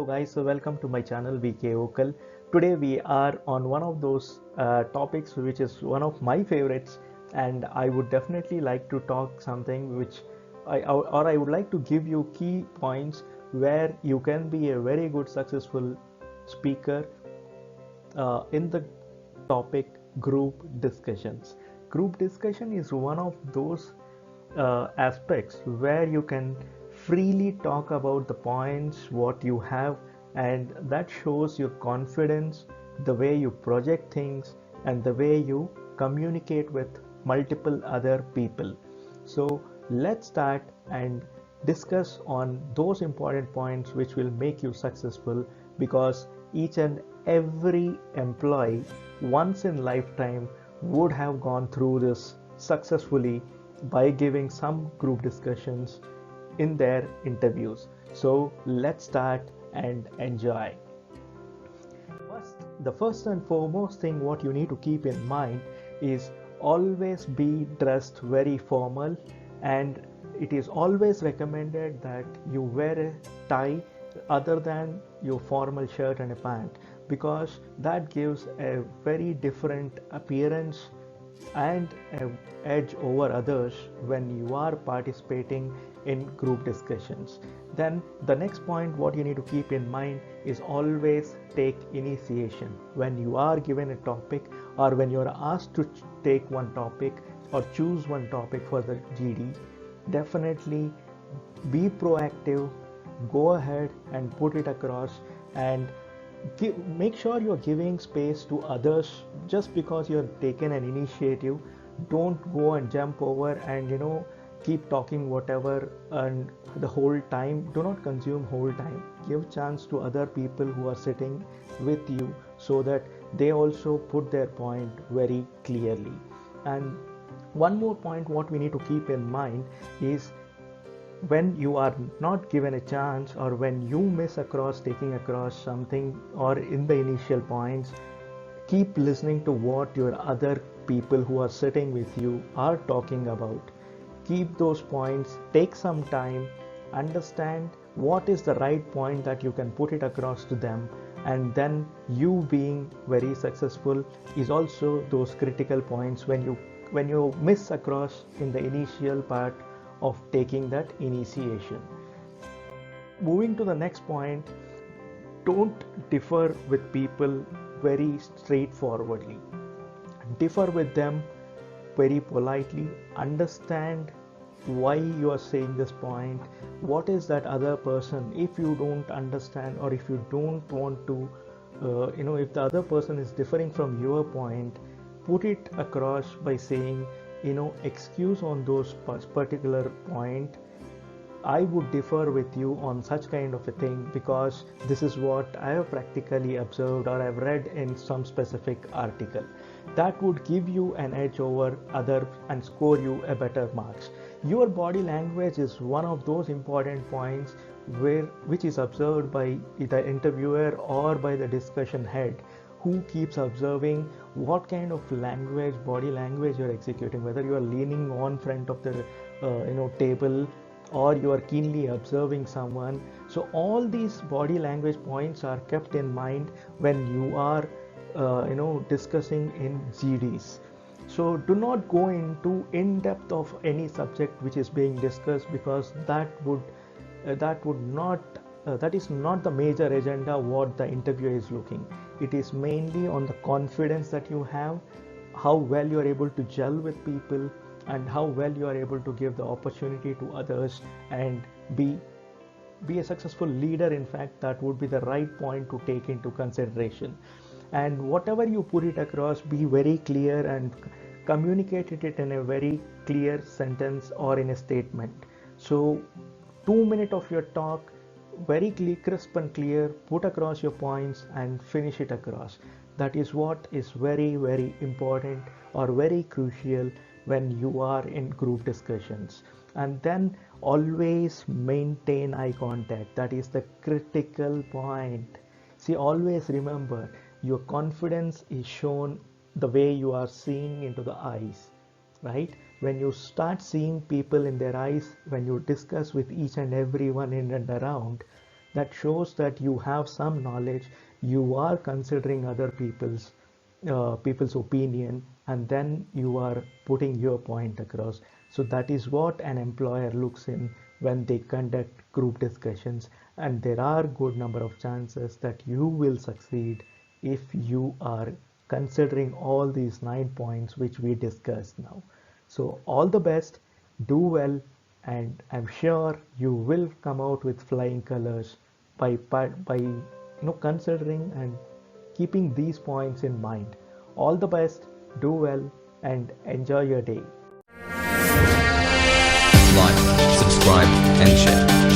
guys, so welcome to my channel VK Okal. Today we are on one of those topics which is one of my favorites, and I would definitely like to talk something which I would like to give you key points where you can be a very good successful speaker in the topic group discussions. Group discussion is one of those aspects where you can freely talk about the points what you have, and that shows your confidence, the way you project things, and the way you communicate with multiple other people. So let's start and discuss on those important points which will make you successful, because each and every employee once in lifetime would have gone through this successfully by giving some group discussions in their interviews. So let's start and enjoy. The first and foremost thing what you need to keep in mind is always be dressed very formal, and it is always recommended that you wear a tie other than your formal shirt and a pant, because that gives a very different appearance and an edge over others when you are participating in group discussions. Then the next point what you need to keep in mind is always take initiation. When you are given a topic, or when you are asked to take one topic or choose one topic for the GD, definitely be proactive, go ahead and put it across, and make sure you're giving space to others. Just because you're taken an initiative, don't go and jump over and keep talking whatever and the whole time. Do not consume whole time. Give chance to other people who are sitting with you, so that they also put their point very clearly. And one more point what we need to keep in mind is, when you are not given a chance, or when you miss across taking across something or in the initial points, keep listening to what your other people who are sitting with you are talking about. Keep those points, take some time, understand what is the right point that you can put it across to them, and then you being very successful is also those critical points when you miss across in the initial part of taking that initiation. Moving to the next point, don't differ with people very straightforwardly. Differ with them very politely. Understand why you are saying this point. What is that other person? If you don't understand, or if you don't want to, if the other person is differing from your point, put it across by saying, excuse on those particular point, I would differ with you on such kind of a thing, because this is what I have practically observed or I've read in some specific article. That would give you an edge over others and score you a better marks. Your body language is one of those important points which is observed by the interviewer or by the discussion head, who keeps observing what kind of language, body language you're executing, whether you are leaning on front of the table, or you are keenly observing someone. So all these body language points are kept in mind when you are discussing in GDs. So do not go into in depth of any subject which is being discussed, because that is not the major agenda what the interviewer is looking. It is mainly on the confidence that you have, how well you are able to gel with people, and how well you are able to give the opportunity to others and be a successful leader. In fact, that would be the right point to take into consideration. And whatever you put it across, be very clear and communicate it in a very clear sentence or in a statement. So 2 minutes of your talk, very clear, crisp and clear, put across your points and finish it across. That is what is very, very important or very crucial when you are in group discussions. And then always maintain eye contact. That is the critical point. See, always remember, your confidence is shown the way you are seeing into the eyes, right? When you start seeing people in their eyes, when you discuss with each and everyone in and around, That shows that you have some knowledge, you are considering other people's opinion, and then you are putting your point across. So that is what an employer looks in when they conduct group discussions, and there are good number of chances that you will succeed if you are considering all these 9 points which we discussed now. So all the best, do well, and I'm sure you will come out with flying colors by considering and keeping these points in mind. All the best, do well, and enjoy your day. Like, subscribe, and share.